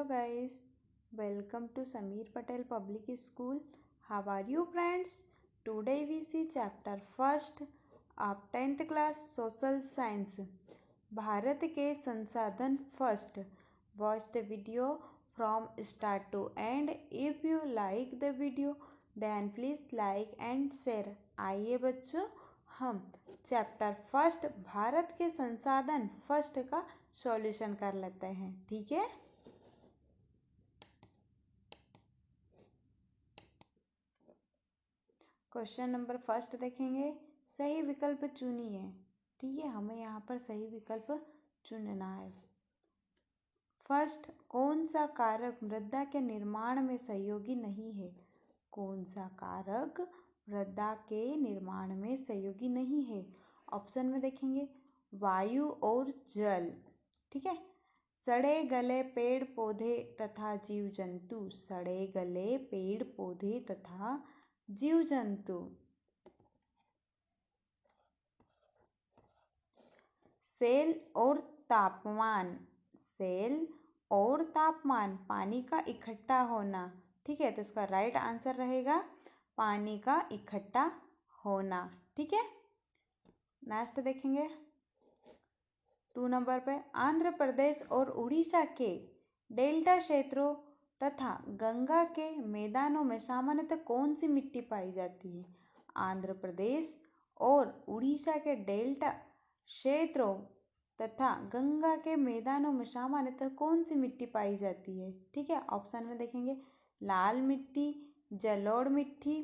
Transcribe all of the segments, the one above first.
guys, welcome to Sameer Patel Public School. How are you friends? Today we see chapter first of 10th class Social Science. Bharat के संसाधन first. Watch the video from start to end. If you like the video then please like and share. आइए बच्चों हम chapter first Bharat के संसाधन first का solution कर लेते हैं. ठीक है. क्वेश्चन नंबर फर्स्ट देखेंगे. सही विकल्प चुनिए. ठीक है, हमें यहाँ पर सही विकल्प चुनना है. फर्स्ट, कौन सा कारक मृदा के निर्माण में सहयोगी नहीं है? कौन सा कारक मृदा के निर्माण में सहयोगी नहीं है? ऑप्शन में देखेंगे वायु और जल. ठीक है. सड़े गले पेड़ पौधे तथा जीव जंतु. सड़े गले पेड़ पौधे तथा जीव जंतु. सेल और तापमान. सेल और तापमान, पानी का इकट्ठा होना. ठीक है, तो इसका राइट आंसर रहेगा पानी का इकट्ठा होना. ठीक है. नेक्स्ट देखेंगे 2 नंबर पे. आंध्र प्रदेश और उड़ीसा के डेल्टा क्षेत्रों तथा गंगा के मैदानों में सामान्यतः कौन सी मिट्टी पाई जाती है? आंध्र प्रदेश और उड़ीसा के डेल्टा क्षेत्रों तथा गंगा के मैदानों में सामान्यतः कौन सी मिट्टी पाई जाती है? ठीक है. ऑप्शन में देखेंगे लाल मिट्टी, जलोढ़ मिट्टी,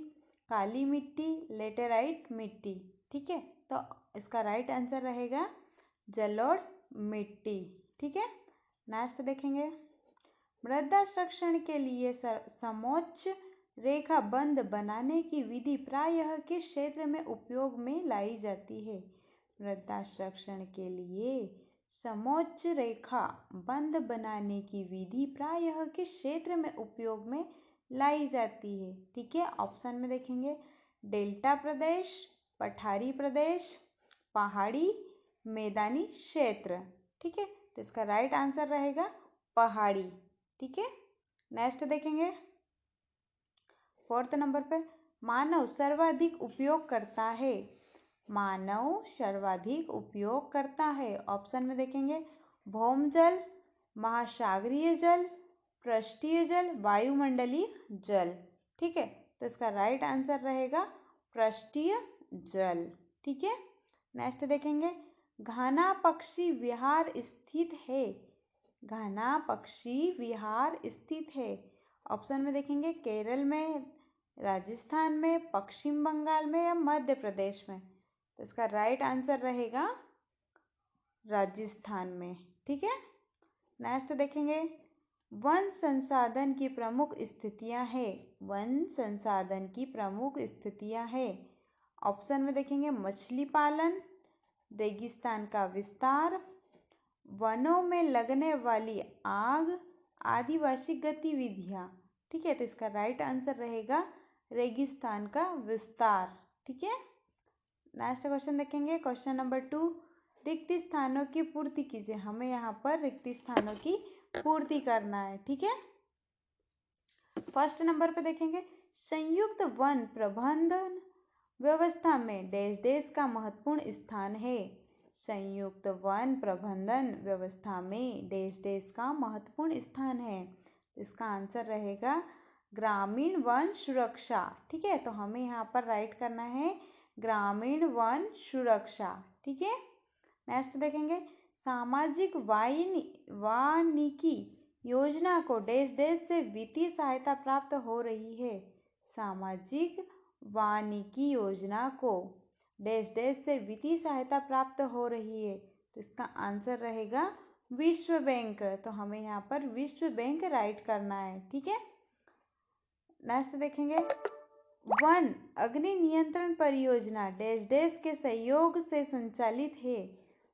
काली मिट्टी, लेटेराइट मिट्टी. ठीक है, तो इसका राइट आंसर रहेगा जलोढ़ मिट्टी. ठीक है. नेक्स्ट देखेंगे मृदा संरक्षण के लिए समोच्च रेखा बंध बनाने की विधि प्रायः किस क्षेत्र में उपयोग में लाई जाती है? मृदा संरक्षण के लिए समोच्च रेखा बंध बनाने की विधि प्रायः किस क्षेत्र में उपयोग में लाई जाती है? ठीक है. ऑप्शन में देखेंगे डेल्टा प्रदेश, पठारी प्रदेश, पहाड़ी, मैदानी क्षेत्र. ठीक है, तो इसका राइट आंसर रहेगा पहाड़ी. ठीक है. नेक्स्ट देखेंगे 4th नंबर पे. मानव सर्वाधिक उपयोग करता है. मानव सर्वाधिक उपयोग करता है. ऑप्शन में देखेंगे भौमजल, महासागरीय जल, पृष्ठीय जल, वायुमंडलीय जल. ठीक है, तो इसका राइट आंसर रहेगा पृष्ठीय जल. ठीक है. नेक्स्ट देखेंगे घाना पक्षी विहार स्थित है. घाना पक्षी विहार स्थित है. ऑप्शन में देखेंगे केरल में, राजस्थान में, पश्चिम बंगाल में या मध्य प्रदेश में. तो इसका राइट आंसर रहेगा राजस्थान में. ठीक है. नेक्स्ट देखेंगे वन संसाधन की प्रमुख स्थितियां हैं. वन संसाधन की प्रमुख स्थितियां हैं. ऑप्शन में देखेंगे मछली पालन, रेगिस्तान का विस्तार, वनों में लगने वाली आग, आदिवासी गतिविधियां. ठीक है, तो इसका राइट आंसर रहेगा रेगिस्तान का विस्तार. ठीक है. नेक्स्ट क्वेश्चन देखेंगे क्वेश्चन नंबर 2. रिक्त स्थानों की पूर्ति कीजिए. हमें यहाँ पर रिक्त स्थानों की पूर्ति करना है. ठीक है. फर्स्ट नंबर पे देखेंगे संयुक्त वन प्रबंधन व्यवस्था में देश देश का महत्वपूर्ण स्थान है. संयुक्त वन प्रबंधन व्यवस्था में देश देश का महत्वपूर्ण स्थान है. इसका आंसर रहेगा ग्रामीण वन सुरक्षा. ठीक है, तो हमें यहाँ पर राइट करना है ग्रामीण वन सुरक्षा. ठीक है. नेक्स्ट देखेंगे सामाजिक वानिकी योजना को देश देश से वित्तीय सहायता प्राप्त हो रही है. सामाजिक वानिकी योजना को देश देश से वित्तीय सहायता प्राप्त हो रही है. तो इसका आंसर रहेगा विश्व बैंक. तो हमें यहाँ पर विश्व बैंक राइट करना है. ठीक है. नेक्स्ट देखेंगे वन अग्नि नियंत्रण परियोजना देश देश के सहयोग से संचालित है.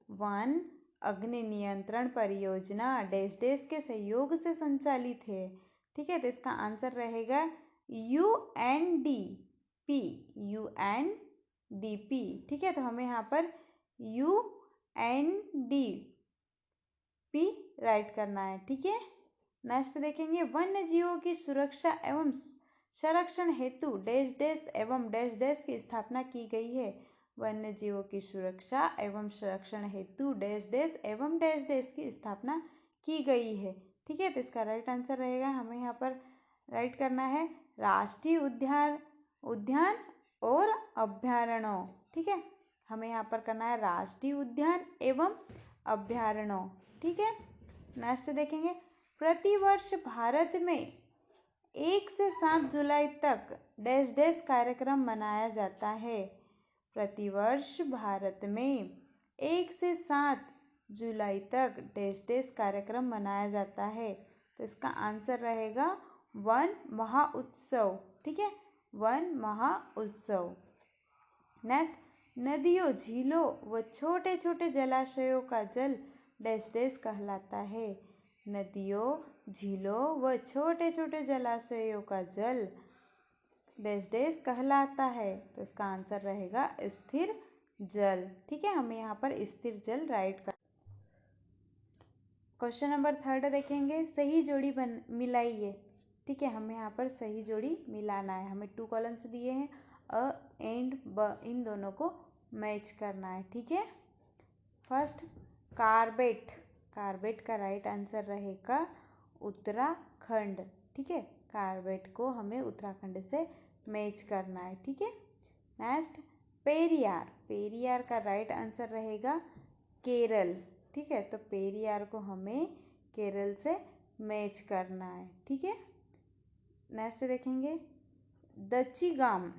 वन अग्नि नियंत्रण परियोजना देश देश के सहयोग से संचालित है. ठीक है, तो इसका आंसर रहेगा UNDP. UNDP. ठीक है, तो हमें यहाँ पर UNDP राइट करना है. ठीक है. नेक्स्ट देखेंगे वन्य जीवों की सुरक्षा एवं संरक्षण हेतु डैश डैश एवं डैश डैश की स्थापना की गई है। वन्य जीवों की सुरक्षा एवं संरक्षण हेतु डैश डैश एवं डैश डैश की स्थापना की गई है। ठीक है, तो इसका राइट आंसर रहेगा, हमें यहाँ पर राइट करना है राष्ट्रीय उद्यान उद्यान और अभ्यारण्यों। ठीक है, हमें यहाँ पर करना है राष्ट्रीय उद्यान एवं अभ्यारण्यों। ठीक है, नेक्स्ट देखेंगे प्रतिवर्ष भारत में 1 से 7 जुलाई तक डैश डैश कार्यक्रम मनाया जाता है। प्रतिवर्ष भारत में 1 से 7 जुलाई तक डैश डैश कार्यक्रम मनाया जाता है। तो इसका आंसर रहेगा वन महाउत्सव। ठीक है, वन महाउत्सव। नेक्स्ट, नदियों, झीलों व छोटे छोटे जलाशयों का जल डैश डैश कहलाता है। नदियों, झीलों व छोटे छोटे जलाशयों का जल डैश डैश कहलाता है। तो इसका आंसर रहेगा स्थिर जल। ठीक है, हमें यहाँ पर स्थिर जल राइट कर। क्वेश्चन नंबर 3 देखेंगे सही जोड़ी मिलाइए। ठीक है, हमें यहाँ पर सही जोड़ी मिलाना है। हमें 2 कॉलम्स दिए हैं, अ एंड ब, इन दोनों को मैच करना है। ठीक है, फर्स्ट कार्बेट, कार्बेट का राइट आंसर रहेगा उत्तराखंड। ठीक है, कार्बेट को हमें उत्तराखंड से मैच करना है। ठीक है, नेक्स्ट पेरियार, पेरियार का राइट आंसर रहेगा केरल। ठीक है, तो पेरियार को हमें केरल से मैच करना है। ठीक है, नेक्स्ट देखेंगे दच्चीगाम,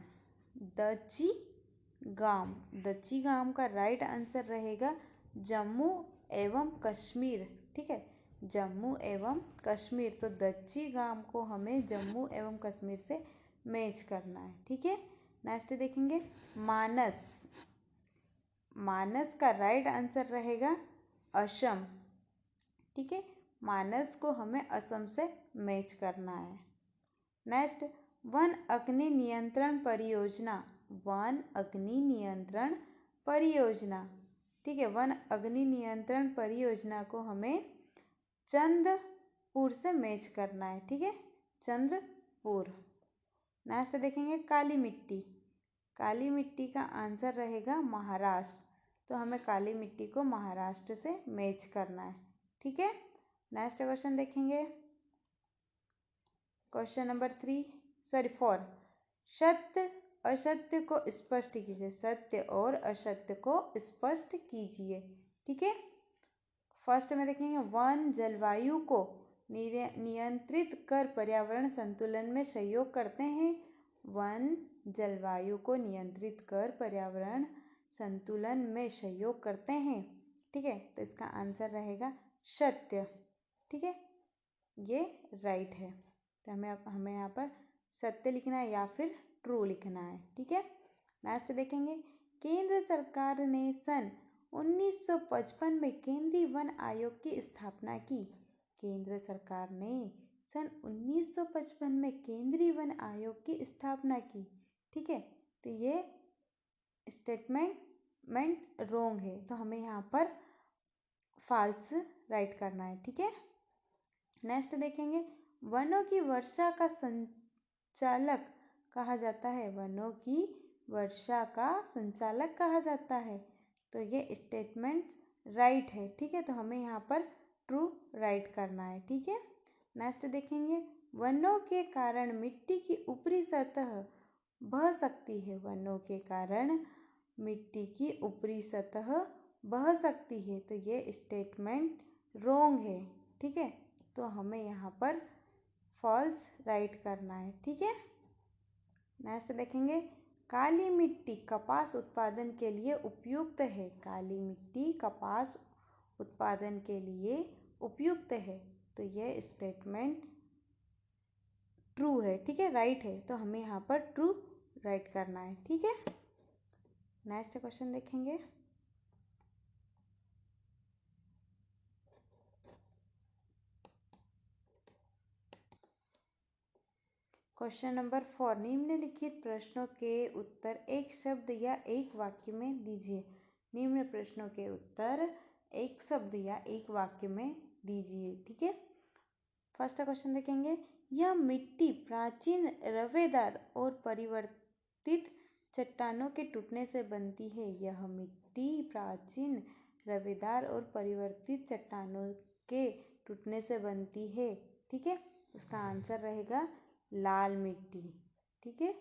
दच्चीगाम, दच्चीगाम का राइट आंसर रहेगा जम्मू एवं कश्मीर। ठीक है, जम्मू एवं कश्मीर, तो दच्चीगाम को हमें जम्मू एवं कश्मीर से मैच करना है। ठीक है, नेक्स्ट देखेंगे मानस, मानस का राइट आंसर रहेगा असम। ठीक है, मानस को हमें असम से मैच करना है। नेक्स्ट वन अग्नि नियंत्रण परियोजना, वन अग्नि नियंत्रण परियोजना। ठीक है, वन अग्नि नियंत्रण परियोजना को हमें चंद्रपुर से मैच करना है। ठीक है, चंद्रपुर। नेक्स्ट देखेंगे काली मिट्टी, काली मिट्टी का आंसर रहेगा महाराष्ट्र, तो हमें काली मिट्टी को महाराष्ट्र से मैच करना है। ठीक है, नेक्स्ट क्वेश्चन देखेंगे क्वेश्चन नंबर 4, सत्य असत्य को स्पष्ट कीजिए, सत्य और असत्य को स्पष्ट कीजिए। ठीक है, फर्स्ट में देखेंगे वन जलवायु को नियंत्रित कर पर्यावरण संतुलन में सहयोग करते हैं। वन जलवायु को नियंत्रित कर पर्यावरण संतुलन में सहयोग करते हैं। ठीक है, तो इसका आंसर रहेगा सत्य। ठीक है, ये राइट है, तो हमें यहाँ पर सत्य लिखना है या फिर ट्रू लिखना है। ठीक है, नेक्स्ट देखेंगे केंद्र सरकार ने सन 1955 में केंद्रीय वन आयोग की स्थापना की। केंद्र सरकार ने सन 1955 में केंद्रीय वन आयोग की स्थापना की। ठीक है, तो ये स्टेटमेंट रॉन्ग है, तो हमें यहाँ पर फॉल्स राइट करना है। ठीक है, नेक्स्ट देखेंगे वनों की वर्षा का संचालक कहा जाता है, वनों की वर्षा का संचालक कहा जाता है, तो ये स्टेटमेंट राइट है। ठीक है, तो हमें यहाँ पर ट्रू राइट करना है। ठीक है, नेक्स्ट देखेंगे वनों के कारण मिट्टी की ऊपरी सतह बह सकती है, वनों के कारण मिट्टी की ऊपरी सतह बह सकती है, तो ये स्टेटमेंट रॉन्ग है। ठीक है, तो हमें यहाँ पर फॉल्स राइट करना है। ठीक है, नेक्स्ट देखेंगे काली मिट्टी कपास उत्पादन के लिए उपयुक्त है, काली मिट्टी कपास उत्पादन के लिए उपयुक्त है, तो यह स्टेटमेंट ट्रू है। ठीक है, राइट है, तो हमें यहाँ पर ट्रू राइट करना है। ठीक है, नेक्स्ट क्वेश्चन देखेंगे क्वेश्चन नंबर 4, निम्नलिखित प्रश्नों के उत्तर एक शब्द या एक वाक्य में दीजिए। निम्न प्रश्नों के उत्तर एक शब्द या एक वाक्य में दीजिए। ठीक है, फर्स्ट क्वेश्चन देखेंगे, यह मिट्टी प्राचीन रवेदार और परिवर्तित चट्टानों के टूटने से बनती है। यह मिट्टी प्राचीन रवेदार और परिवर्तित चट्टानों के टूटने से बनती है। ठीक है, इसका आंसर रहेगा लाल मिट्टी। ठीक है,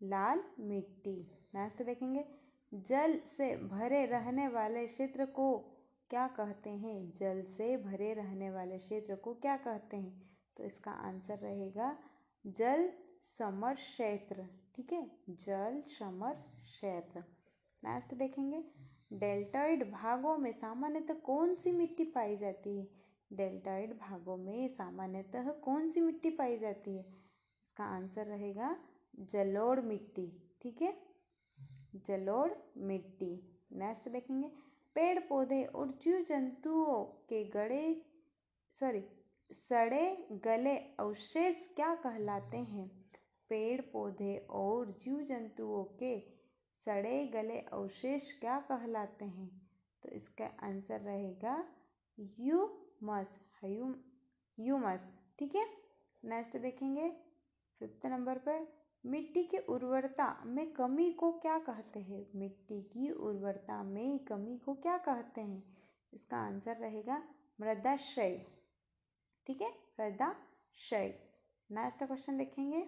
लाल मिट्टी। नेक्स्ट देखेंगे, जल से भरे रहने वाले क्षेत्र को क्या कहते हैं? जल से भरे रहने वाले क्षेत्र को क्या कहते हैं? तो इसका आंसर रहेगा जल समर क्षेत्र। ठीक है, जल समर क्षेत्र। नेक्स्ट देखेंगे, डेल्टॉइड भागों में सामान्यतः कौन सी मिट्टी पाई जाती है? डेल्टॉइड भागों में सामान्यतः कौन सी मिट्टी पाई जाती है? इसका आंसर रहेगा जलोढ़ मिट्टी। ठीक है, जलोढ़ मिट्टी। नेक्स्ट देखेंगे, पेड़ पौधे और जीव जंतुओं के सड़े गले अवशेष क्या कहलाते हैं? पेड़ पौधे और जीव जंतुओं के सड़े गले अवशेष क्या कहलाते हैं? तो इसका आंसर रहेगा ह्यूमस। ठीक है, नेक्स्ट देखेंगे 5th नंबर पर, मिट्टी की उर्वरता में कमी को क्या कहते हैं? मिट्टी की उर्वरता में कमी को क्या कहते हैं? इसका आंसर रहेगा मृदा क्षय। ठीक है, मृदा क्षय। नेक्स्ट क्वेश्चन देखेंगे,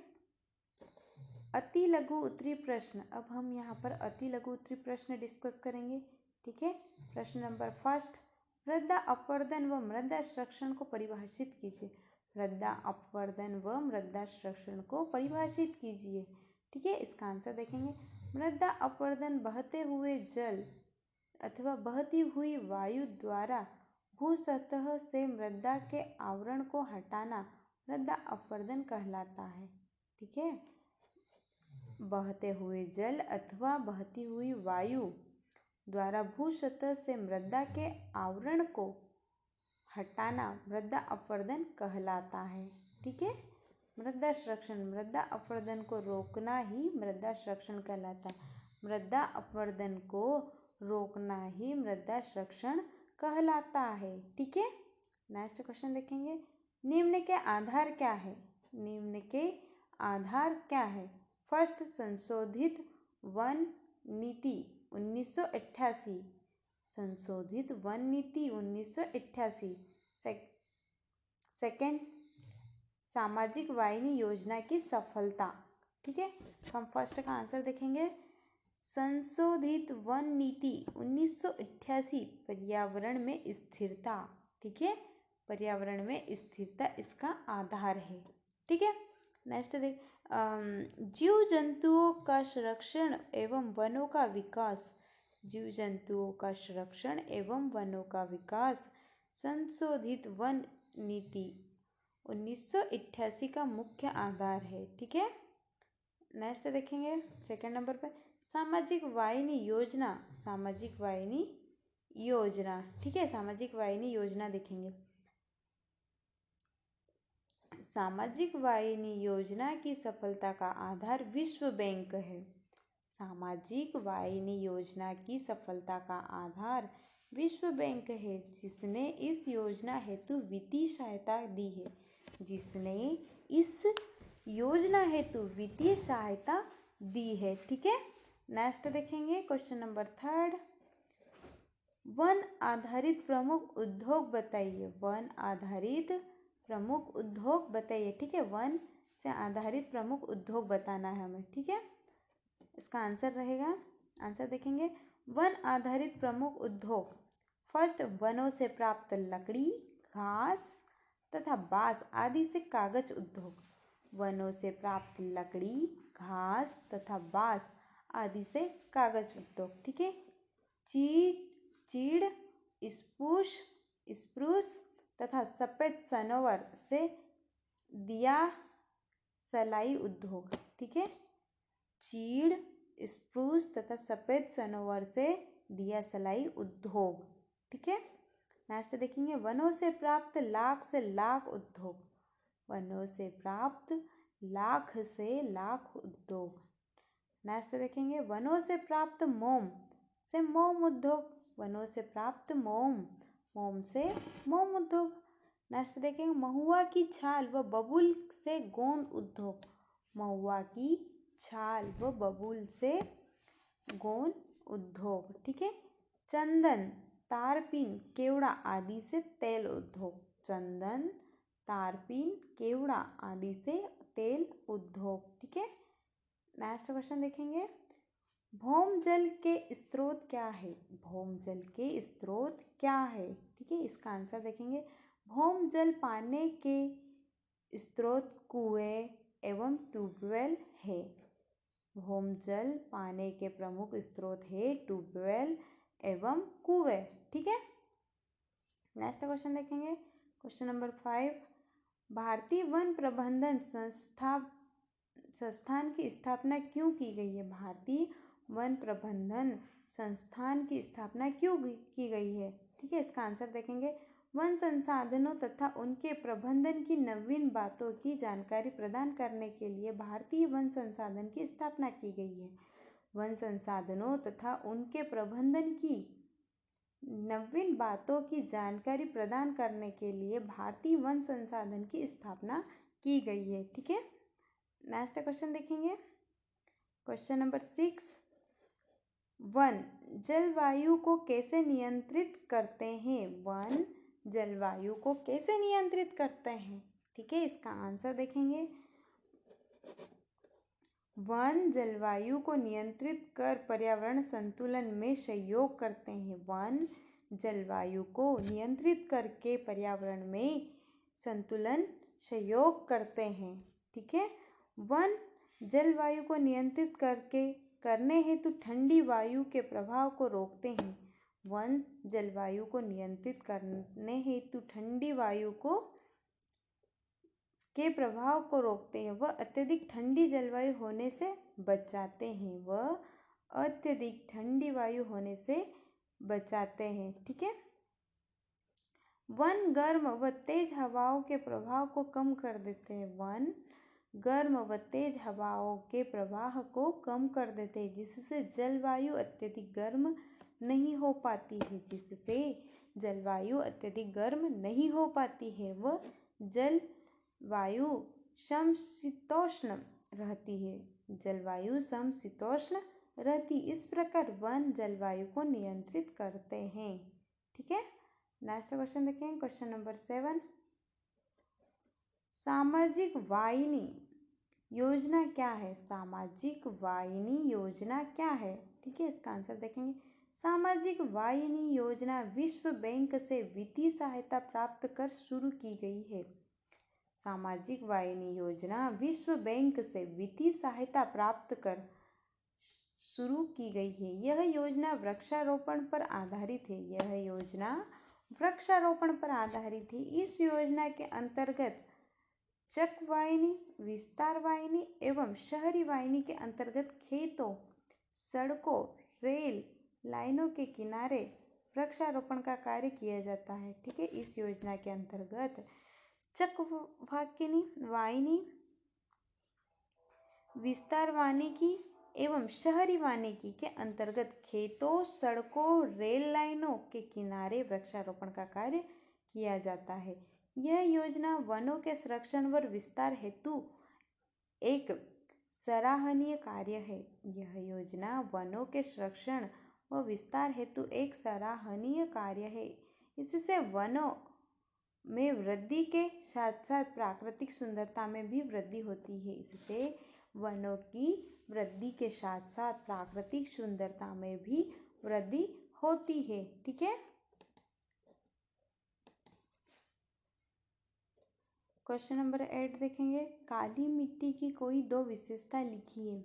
अति लघु उत्तरीय प्रश्न। अब हम यहाँ पर अति लघु उत्तरीय प्रश्न डिस्कस करेंगे। ठीक है, प्रश्न नंबर फर्स्ट, मृदा अपवर्तन व मृदा संरक्षण को परिभाषित कीजिए। मृदा अपवर्तन व मृदा संरक्षण को परिभाषित कीजिए। ठीक है, इसका आंसर देखेंगे, मृदा अपवर्तन बहते हुए जल अथवा बहती हुई वायु द्वारा भूसतह से मृदा के आवरण को हटाना मृदा अपवर्तन कहलाता है। ठीक है, बहते हुए जल अथवा बहती हुई वायु द्वारा भूसतह से मृदा के आवरण को हटाना मृदा अपवर्तन कहलाता है। ठीक है, मृदा संरक्षण, मृदा अपवर्तन को रोकना ही मृदा संरक्षण कहलाता है। मृदा अपवर्तन को रोकना ही मृदा संरक्षण कहलाता है। ठीक है, नेक्स्ट क्वेश्चन देखेंगे, निम्न के आधार क्या है? निम्न के आधार क्या है? फर्स्ट, संशोधित वन नीति 1988, संशोधित वन नीति 1988। सेकेंड, सामाजिक वाहिनी योजना की सफलता। ठीक है, हम फर्स्ट का आंसर देखेंगे, संशोधित वन नीति 1988 पर्यावरण में स्थिरता। ठीक है, पर्यावरण में स्थिरता इसका आधार है। ठीक है, नेक्स्ट देख, जीव जंतुओं का संरक्षण एवं वनों का विकास। जीव जंतुओं का संरक्षण एवं वनों का विकास संशोधित वन नीति 1988 का मुख्य आधार है। ठीक है, नेक्स्ट देखेंगे सेकंड नंबर पर, सामाजिक वाहिनी योजना। सामाजिक वाहिनी योजना। ठीक है, सामाजिक वाहिनी योजना देखेंगे। सामाजिक वाहिनी योजना की सफलता का आधार विश्व बैंक है। सामाजिक वाहिनी योजना की सफलता का आधार विश्व बैंक है, जिसने इस योजना हेतु वित्तीय सहायता दी है। जिसने इस योजना हेतु वित्तीय सहायता दी है। ठीक है, नेक्स्ट देखेंगे क्वेश्चन नंबर थर्ड, वन आधारित प्रमुख उद्योग बताइए। वन आधारित प्रमुख उद्योग बताइए। ठीक है, वन से आधारित प्रमुख उद्योग बताना है हमें। ठीक है, इसका आंसर रहेगा, आंसर देखेंगे, वन आधारित प्रमुख उद्योग, फर्स्ट, वनों से प्राप्त लकड़ी, घास तथा बांस आदि से कागज उद्योग। वनों से प्राप्त लकड़ी, घास तथा बांस आदि से कागज उद्योग। ठीक है, चीड़, स्प्रूस तथा सफेद सनोवर से दिया सलाई उद्योग। ठीक है, चीड़, स्प्रूस तथा सफेद सनोवर से दिया सलाई उद्योग। ठीक है, नेक्स्ट देखेंगे, वनों से प्राप्त लाख से लाख उद्योग। वनों से प्राप्त लाख से लाख उद्योग। नेक्स्ट देखेंगे, वनों से प्राप्त मोम से मोम उद्योग। वनों से प्राप्त मोम से मोम उद्योग। नेक्स्ट देखेंगे महुआ की छाल व बबूल से गोंद उद्योग। महुआ की छाल व बबूल से गोंद उद्योग, ठीक है। चंदन, तारपीन, केवड़ा आदि से तेल उद्योग। चंदन, तारपीन, केवड़ा आदि से तेल उद्योग, ठीक है। नेक्स्ट क्वेश्चन देखेंगे भौम जल के स्रोत क्या है। भौम जल के स्रोत क्या है, ठीक है। इसका आंसर देखेंगे भौम जल पाने के स्रोत कुएं एवं ट्यूबवेल है। भौम जल पाने के प्रमुख स्रोत है ट्यूबवेल एवं कुएं, ठीक है। नेक्स्ट क्वेश्चन देखेंगे क्वेश्चन नंबर 5 भारतीय वन प्रबंधन संस्थान की स्थापना क्यों की गई है। भारतीय वन प्रबंधन संस्थान की स्थापना क्यों की गई है, ठीक है। इसका आंसर देखेंगे वन संसाधनों तथा उनके प्रबंधन की नवीन बातों की जानकारी प्रदान करने के लिए भारतीय वन संसाधन की स्थापना की गई है। वन संसाधनों तथा उनके प्रबंधन की नवीन बातों की जानकारी प्रदान करने के लिए भारतीय वन संसाधन की स्थापना की गई है, ठीक है। नेक्स्ट क्वेश्चन देखेंगे क्वेश्चन नंबर 6 वन जलवायु को कैसे नियंत्रित करते हैं। वन जलवायु को कैसे नियंत्रित करते हैं, ठीक है। इसका आंसर देखेंगे वन जलवायु को नियंत्रित कर पर्यावरण संतुलन में सहयोग करते हैं। वन जलवायु को नियंत्रित करके पर्यावरण में संतुलन सहयोग करते हैं, ठीक है। वन जलवायु को नियंत्रित करने हेतु ठंडी वायु के प्रभाव को रोकते हैं। वन जलवायु को नियंत्रित करने हेतु ठंडी वायु के प्रभाव को रोकते हैं। वह अत्यधिक ठंडी जलवायु होने से बचाते हैं। वह अत्यधिक ठंडी वायु होने से बचाते हैं, ठीक है। वन गर्म व तेज हवाओं के प्रभाव को कम कर देते हैं। वन गर्म व तेज हवाओं के प्रवाह को कम कर देते हैं जिससे जलवायु अत्यधिक गर्म नहीं हो पाती है। जिससे जलवायु अत्यधिक गर्म नहीं हो पाती है। वह जलवायु समशीतोष्ण रहती है। जलवायु समशीतोष्ण रहती। इस प्रकार वन जलवायु को नियंत्रित करते हैं, ठीक है। नेक्स्ट क्वेश्चन देखें क्वेश्चन नंबर 7 सामाजिक वाहिनी योजना क्या है। सामाजिक वाहिनी योजना क्या है, ठीक है। इसका आंसर देखेंगे सामाजिक वाहिनी योजना विश्व बैंक से वित्तीय सहायता प्राप्त कर शुरू की गई है। सामाजिक वाहिनी योजना विश्व बैंक से वित्तीय सहायता प्राप्त कर शुरू की गई है। यह योजना वृक्षारोपण पर आधारित है। यह योजना वृक्षारोपण पर आधारित है। इस योजना के अंतर्गत चक वाहिनी, विस्तार वाहिनी एवं शहरी वाहिनी के अंतर्गत खेतों, सड़कों, रेल लाइनों के किनारे वृक्षारोपण का कार्य किया जाता है, ठीक है। इस योजना के अंतर्गत चक वाहिनी, विस्तार वानिकी एवं शहरी वानिकी के अंतर्गत खेतों, सड़कों, रेल लाइनों के किनारे वृक्षारोपण का कार्य किया जाता है। यह योजना वनों के संरक्षण व विस्तार हेतु एक सराहनीय कार्य है। यह योजना वनों के संरक्षण व विस्तार हेतु एक सराहनीय कार्य है। इससे वनों में वृद्धि के साथ साथ प्राकृतिक सुंदरता में भी वृद्धि होती है। इससे वनों की वृद्धि के साथ साथ प्राकृतिक सुंदरता में भी वृद्धि होती है, ठीक है। क्वेश्चन नंबर 8 देखेंगे काली मिट्टी की कोई दो विशेषता लिखिए।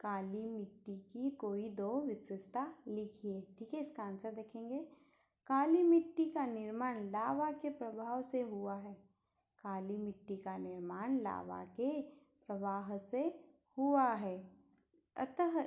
काली मिट्टी की कोई दो विशेषता लिखिए, ठीक है। इसका आंसर देखेंगे काली मिट्टी का निर्माण लावा के प्रभाव से हुआ है। काली मिट्टी का निर्माण लावा के प्रवाह से हुआ है। अतः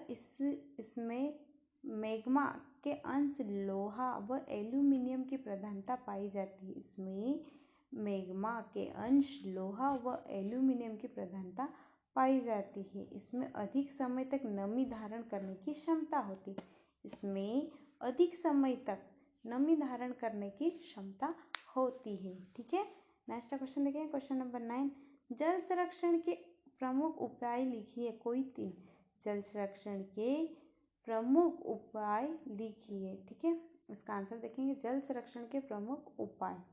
इसमें मैग्मा के अंश लोहा व एल्यूमिनियम की प्रधानता पाई जाती है। इसमें मैग्मा के अंश लोहा व एल्यूमिनियम की प्रधानता पाई जाती है। इसमें अधिक समय तक नमी धारण करने की क्षमता होती है। इसमें अधिक समय तक नमी धारण करने की क्षमता होती है। ठीक है, नेक्स्ट क्वेश्चन देखिए, क्वेश्चन नंबर 9, जल संरक्षण के प्रमुख उपाय लिखिए, कोई 3 जल संरक्षण के प्रमुख उपाय लिखिए। ठीक है, इसका आंसर देखेंगे, जल संरक्षण के प्रमुख उपाय,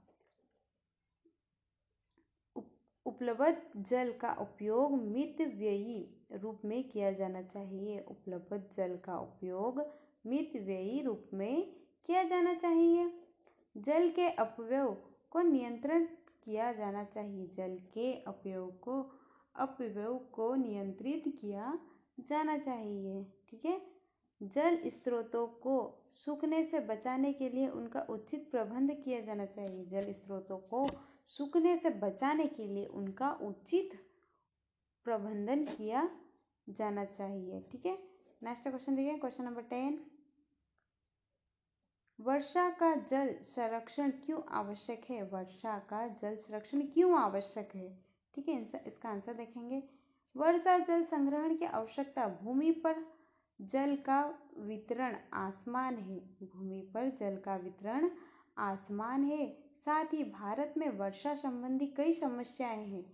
उपलब्ध जल का उपयोग मितव्ययी रूप में किया जाना चाहिए। उपलब्ध जल का उपयोग मितव्ययी रूप में किया जाना चाहिए। जल के अपव्यय को नियंत्रण किया जाना चाहिए। जल के अपव्यय को नियंत्रित किया जाना चाहिए। ठीक है, जल स्रोतों को सूखने से बचाने के लिए उनका उचित प्रबंध किया जाना चाहिए। जल स्रोतों को सूखने से बचाने के लिए उनका उचित प्रबंधन किया जाना चाहिए। ठीक है, नेक्स्ट क्वेश्चन देखिए, क्वेश्चन नंबर 10, वर्षा का जल संरक्षण क्यों आवश्यक है? वर्षा का जल संरक्षण क्यों आवश्यक है? ठीक है, इसका आंसर देखेंगे, वर्षा जल संग्रहण की आवश्यकता, भूमि पर जल का वितरण आसमान है। भूमि पर जल का वितरण आसमान है। साथ ही भारत में वर्षा संबंधी कई समस्याएं हैं।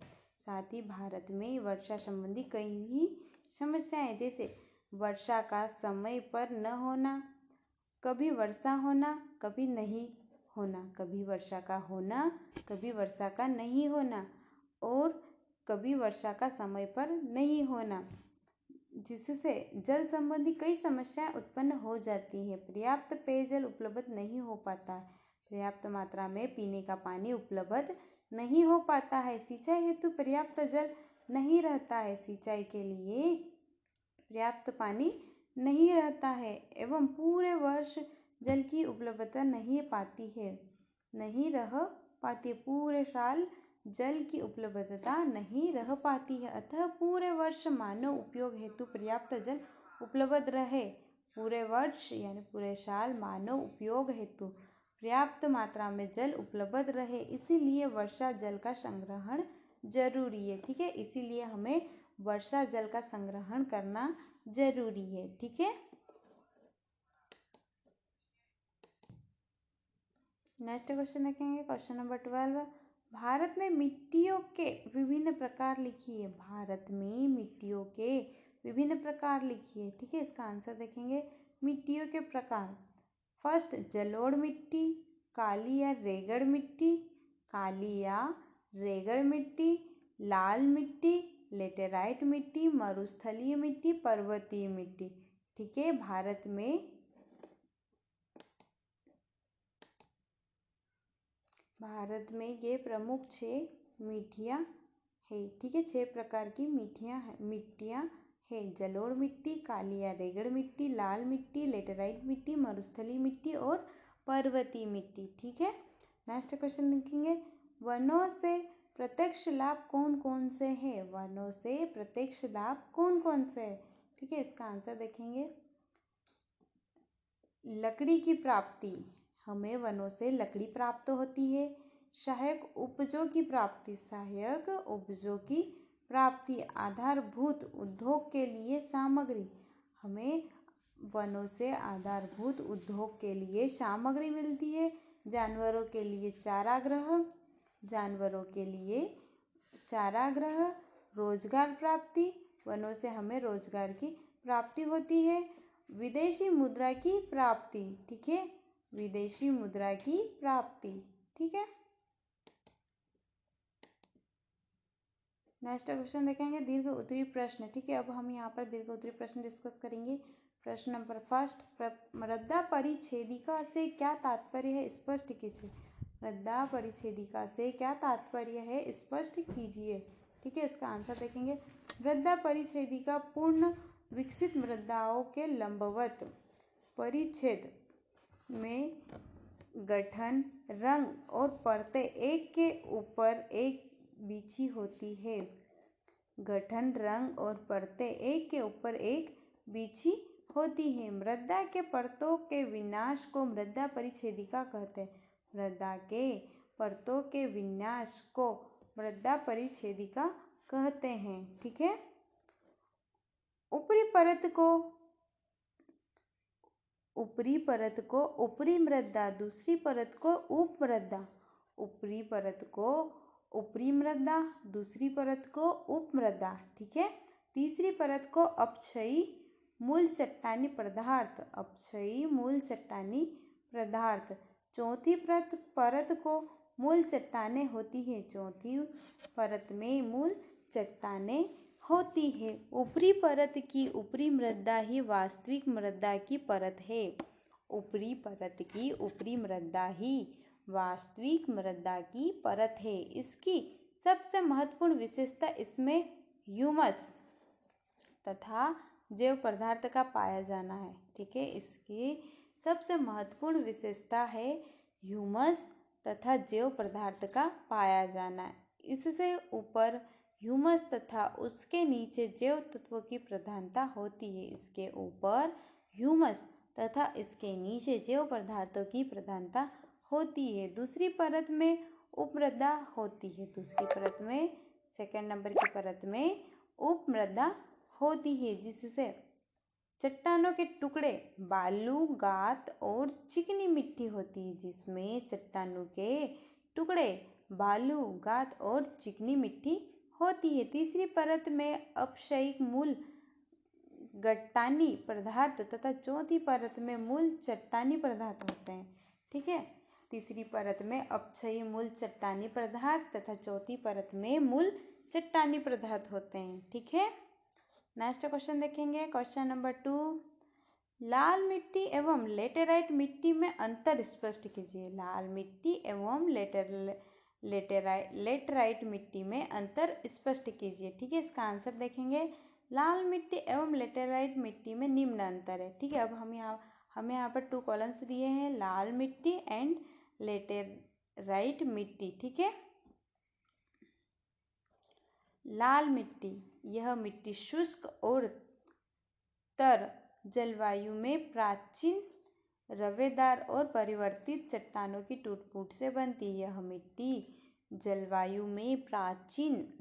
साथ ही भारत में वर्षा संबंधी कई समस्याएं, जैसे वर्षा का समय पर न होना, कभी वर्षा होना कभी नहीं होना, कभी वर्षा का होना कभी वर्षा का नहीं होना, और कभी वर्षा का समय पर नहीं होना, जिससे जल संबंधी कई समस्याएं उत्पन्न हो जाती हैं। पर्याप्त पेयजल उपलब्ध नहीं हो पाता है। पर्याप्त मात्रा में पीने का पानी उपलब्ध नहीं हो पाता है। सिंचाई हेतु पर्याप्त जल नहीं रहता है। सिंचाई के लिए पर्याप्त पानी नहीं रहता है एवं पूरे वर्ष जल की उपलब्धता नहीं रह पाती। पूरे साल जल की उपलब्धता नहीं रह पाती है। अतः पूरे वर्ष मानव उपयोग हेतु पर्याप्त जल उपलब्ध रहे। पूरे वर्ष यानी पूरे साल मानव उपयोग हेतु पर्याप्त मात्रा में जल उपलब्ध रहे, इसीलिए वर्षा जल का संग्रहण जरूरी है। ठीक है, इसीलिए हमें वर्षा जल का संग्रहण करना जरूरी है। ठीक है, नेक्स्ट क्वेश्चन देखेंगे, क्वेश्चन नंबर 12, भारत में मिट्टियों के विभिन्न प्रकार लिखिए। भारत में मिट्टियों के विभिन्न प्रकार लिखिए। ठीक है, इसका आंसर देखेंगे, मिट्टियों के प्रकार, फर्स्ट जलोढ़ मिट्टी, काली या रेगड़ मिट्टी, लाल मिट्टी, लेटेराइट मिट्टी, मरुस्थलीय मिट्टी, पर्वतीय मिट्टी। ठीक है, भारत में ये प्रमुख 6 मिट्टियाँ है। ठीक है, 6 प्रकार की मिट्टियाँ है, जलोढ़ मिट्टी, काली या रेगड़ मिट्टी, लाल मिट्टी, लेटेराइट मिट्टी, मरुस्थलीय मिट्टी और पर्वतीय मिट्टी। ठीक है, नेक्स्ट क्वेश्चन देखेंगे, वनों से प्रत्यक्ष लाभ कौन कौन से हैं? वनों से प्रत्यक्ष लाभ कौन कौन से हैं? ठीक है, इसका आंसर देखेंगे, लकड़ी की प्राप्ति, हमें वनों से लकड़ी प्राप्त होती है। सहायक उपजों की प्राप्ति, आधारभूत उद्योग के लिए सामग्री, हमें वनों से आधारभूत उद्योग के लिए सामग्री मिलती है। जानवरों के लिए चारागाह, रोजगार प्राप्ति, वनों से हमें रोजगार की प्राप्ति होती है। विदेशी मुद्रा की प्राप्ति, ठीक है, विदेशी मुद्रा की प्राप्ति। ठीक है, नेक्स्ट क्वेश्चन देखेंगे, दीर्घ उत्तरीय प्रश्न। ठीक है, अब हम यहाँ पर दीर्घ उत्तरीय प्रश्न डिस्कस करेंगे। प्रश्न नंबर फर्स्ट, मृदा परिच्छेदिका से क्या तात्पर्य है, स्पष्ट कीजिए। मृदा परिच्छेदिका से क्या तात्पर्य है, स्पष्ट कीजिए। ठीक है, इसका आंसर देखेंगे, मृदा परिच्छेदिका पूर्ण विकसित मृदाओं के लंबवत परिच्छेद में गठन, रंग और परतें एक के ऊपर एक बिछी होती है। गठन, रंग और परतें एक के ऊपर एक बिछी होती है। मृदा के परतों के विन्यास को मृदा परिच्छेदिका कहते हैं। मृदा के परतों के विन्यास को मृदा परिच्छेदिका कहते हैं। ठीक है, ऊपरी परत को ऊपरी मृदा, दूसरी परत को उपमृदा। ऊपरी परत को ऊपरी मृदा, दूसरी परत को उपमृदा, ठीक है। तीसरी परत को अपक्षयी मूल चट्टानी पदार्थ, अपक्षयी मूल चट्टानी पदार्थ। चौथी परत को मूल चट्टानें होती है, चौथी परत में मूल चट्टानें होती है। ऊपरी परत की ऊपरी मृदा ही वास्तविक मृदा की परत है। ऊपरी परत की ऊपरी मृदा ही वास्तविक मृदा की परत है। इसकी सबसे महत्वपूर्ण विशेषता इसमें ह्यूमस तथा जैव पदार्थ का पाया जाना है, ठीक है। इसकी सबसे महत्वपूर्ण विशेषता है ह्यूमस तथा जैव पदार्थ का पाया जाना है। इससे ऊपर ह्यूमस तथा उसके नीचे जैव तत्वों की प्रधानता होती है। इसके ऊपर ह्यूमस तथा इसके नीचे जैव पदार्थों की प्रधानता होती है। दूसरी परत में उपमृदा होती है, दूसरी परत में सेकंड नंबर की परत में उपमृदा होती है, जिससे चट्टानों के टुकड़े, बालू, गात और चिकनी मिट्टी होती है, जिसमें चट्टानों के टुकड़े, बालू, गात और चिकनी मिट्टी होती है। तीसरी परत में अपक्षयी मूल गट्टानी पदार्थ तथा चौथी परत में मूल चट्टानी पदार्थ होते हैं, ठीक है। तीसरी परत में अपक्षयी मूल चट्टानी पदार्थ तथा चौथी परत में मूल चट्टानी पदार्थ होते हैं, ठीक है। नेक्स्ट क्वेश्चन देखेंगे, क्वेश्चन नंबर 2। लाल मिट्टी एवं लेटेराइट मिट्टी में अंतर स्पष्ट कीजिए। लाल मिट्टी एवं लेटेराइट मिट्टी में अंतर स्पष्ट कीजिए, ठीक है। इसका आंसर देखेंगे, लाल मिट्टी एवं लेटेराइट मिट्टी में निम्न अंतर है, ठीक है। अब हमें यहाँ पर 2 कॉलम्स दिए हैं, लाल मिट्टी एंड लेटेराइट मिट्टी, ठीक है। लाल मिट्टी, यह मिट्टी शुष्क और तर जलवायु में प्राचीन रवेदार और परिवर्तित चट्टानों की टूट-फूट से बनती है। यह मिट्टी जलवायु में प्राचीन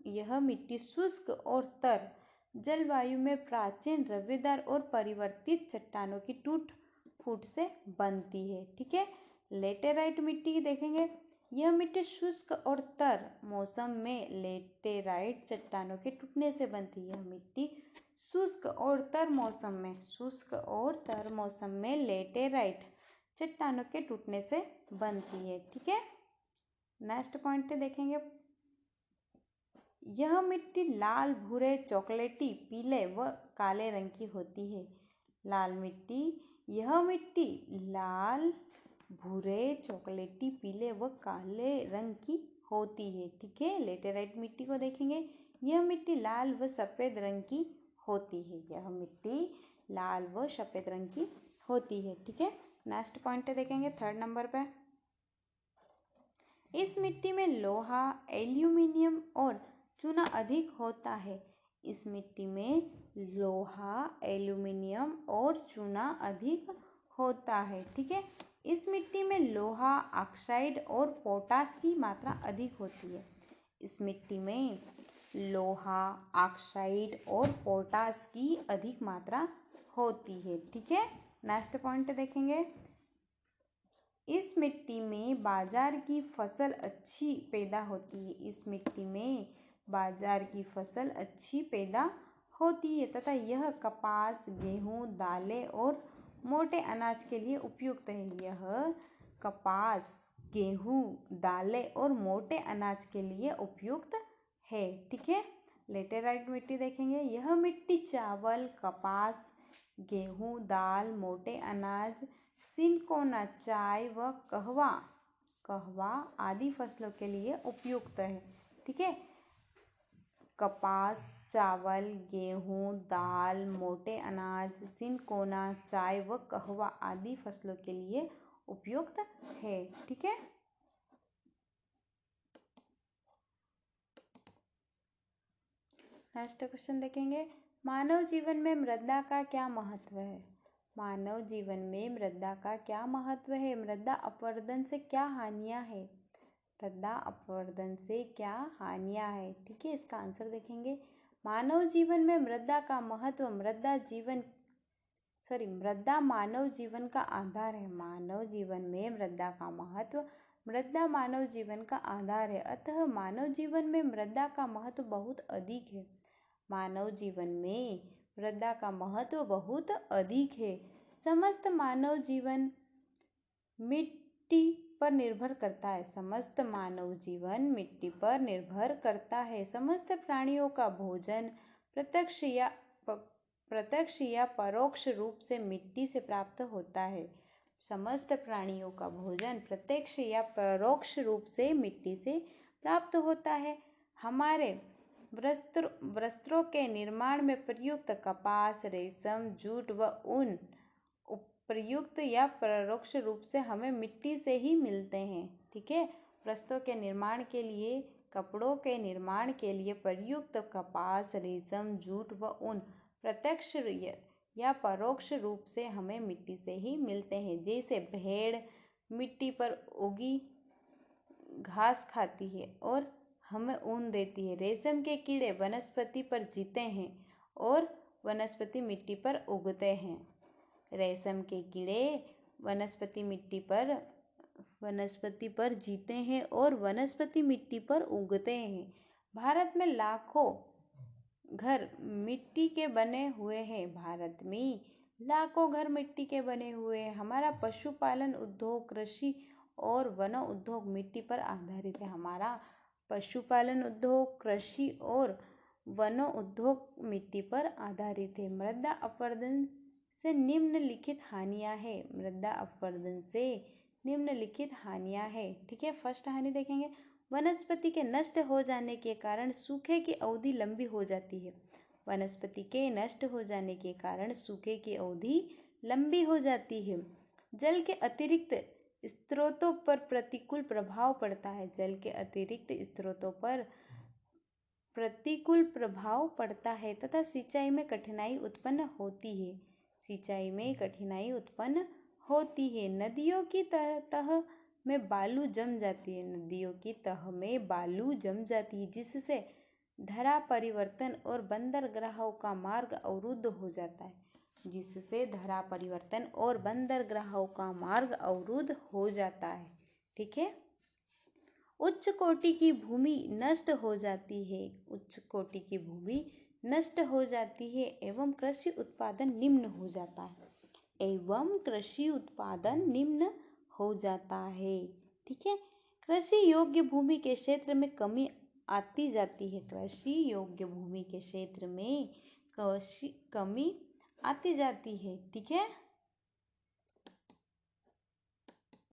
यह मिट्टी शुष्क और तर जलवायु में प्राचीन रवेदार और परिवर्तित चट्टानों की टूट-फूट से बनती है, ठीक है। लेटेराइट मिट्टी देखेंगे, यह मिट्टी शुष्क और तर मौसम में लेटेराइट चट्टानों के टूटने से बनती है। यह मिट्टी शुष्क और तर मौसम में लेटेराइट चट्टानों के टूटने से बनती है, ठीक है। नेक्स्ट पॉइंट पे देखेंगे, यह मिट्टी लाल, भूरे, चॉकलेटी, पीले व काले रंग की होती है। लाल मिट्टी, यह मिट्टी लाल, भूरे, चॉकलेटी, पीले व काले रंग की होती है, ठीक है। लेटेराइट मिट्टी को देखेंगे, यह मिट्टी लाल व सफेद रंग की होती है। यह मिट्टी लाल व सफेद रंग की होती है, ठीक है। नेक्स्ट पॉइंट देखेंगे, 3rd नंबर पे, इस मिट्टी में लोहा, एल्यूमिनियम और चूना अधिक होता है। इस मिट्टी में लोहा, एल्यूमिनियम और चूना अधिक होता है, ठीक है। इस मिट्टी में लोहा ऑक्साइड और पोटाश की मात्रा अधिक होती है। इस मिट्टी में लोहा ऑक्साइड और पोटाश की अधिक मात्रा होती है, ठीक है। नेक्स्ट पॉइंट देखेंगे, इस मिट्टी में बाजरा की फसल अच्छी पैदा होती है। इस मिट्टी में बाजरा की फसल अच्छी पैदा होती है तथा यह कपास, गेहूं, दालें और मोटे अनाज के लिए उपयुक्त है। यह कपास, गेहूं, दालें और मोटे अनाज के लिए उपयुक्त है, ठीक है। लेटेराइट मिट्टी देखेंगे, यह मिट्टी चावल, कपास, गेहूं, दाल, मोटे अनाज, सिनकोना, चाय व कहवा आदि फसलों के लिए उपयुक्त है, ठीक है। कपास, चावल, गेहूं, दाल, मोटे अनाज, सिनकोना, चाय व कहवा आदि फसलों के लिए उपयुक्त है, ठीक है। नेक्स्ट क्वेश्चन देखेंगे, मानव जीवन में मृदा का क्या महत्व है। मानव जीवन में मृदा का क्या महत्व है। मृदा अपवर्तन से क्या हानियां है। मृदा अपवर्तन से क्या हानियां है, ठीक है। इसका आंसर देखेंगे, मानव जीवन में मृदा का महत्व, मृदा मानव जीवन का आधार है। मानव जीवन में मृदा का महत्व, मृदा मानव जीवन का आधार है, अतः मानव जीवन में मृदा का महत्व बहुत अधिक है। मानव जीवन में मृदा का महत्व बहुत अधिक है। समस्त मानव जीवन मिट्टी पर निर्भर करता है। समस्त मानव जीवन मिट्टी पर निर्भर करता है। समस्त प्राणियों का भोजन प्रत्यक्ष या परोक्ष रूप से मिट्टी से प्राप्त होता है। समस्त प्राणियों का भोजन प्रत्यक्ष या परोक्ष रूप से मिट्टी से प्राप्त होता है। हमारे वस्त्रों के निर्माण में प्रयुक्त कपास, रेशम, जूट व ऊन प्रयुक्त या परोक्ष रूप से हमें मिट्टी से ही मिलते हैं। ठीक है, वस्त्रों के निर्माण के लिए, कपड़ों के निर्माण के लिए प्रयुक्त कपास, रेशम, जूट व ऊन प्रत्यक्ष या परोक्ष रूप से हमें मिट्टी से ही मिलते हैं। जैसे भेड़ मिट्टी पर उगी घास खाती है और हमें ऊन देती है। रेशम के कीड़े वनस्पति पर जीते हैं और वनस्पति मिट्टी पर उगते हैं। रेशम के कीड़े वनस्पति पर जीते हैं और वनस्पति मिट्टी पर उगते हैं। भारत में लाखों घर मिट्टी के बने हुए हैं। भारत में लाखों घर मिट्टी के बने हुए हैं। हमारा पशुपालन उद्योग, कृषि और वन उद्योग मिट्टी पर आधारित है। हमारा पशुपालन उद्योग, कृषि और वन उद्योग मिट्टी पर आधारित है। मृदा अपरदन से निम्नलिखित हानियां हैं। मृदा अपरदन से निम्नलिखित हानियां हैं। ठीक है, फर्स्ट हानि देखेंगे। वनस्पति के नष्ट हो जाने के कारण सूखे की अवधि लंबी हो जाती है। वनस्पति के नष्ट हो जाने के कारण सूखे की अवधि लंबी हो जाती है। जल के अतिरिक्त स्रोतों पर प्रतिकूल प्रभाव पड़ता है। जल के अतिरिक्त स्रोतों पर प्रतिकूल प्रभाव पड़ता है तथा सिंचाई में कठिनाई उत्पन्न होती है। सिंचाई में कठिनाई उत्पन्न होती है। नदियों की तह में बालू जम जाती है। नदियों की तह में बालू जम जाती है, जिससे धरा परिवर्तन और बंदरगाहों का मार्ग अवरुद्ध हो जाता है। जिससे धरा परिवर्तन और बंदरगाहों का मार्ग अवरुद्ध हो जाता है। ठीक है, उच्च कोटि की भूमि नष्ट हो जाती है। उच्च कोटि की भूमि नष्ट हो जाती है एवं कृषि उत्पादन निम्न हो जाता है। एवं कृषि उत्पादन निम्न हो जाता है। ठीक है, कृषि योग्य भूमि के क्षेत्र में कमी आती जाती है। कृषि योग्य भूमि के क्षेत्र में कमी आती जाती है। ठीक है,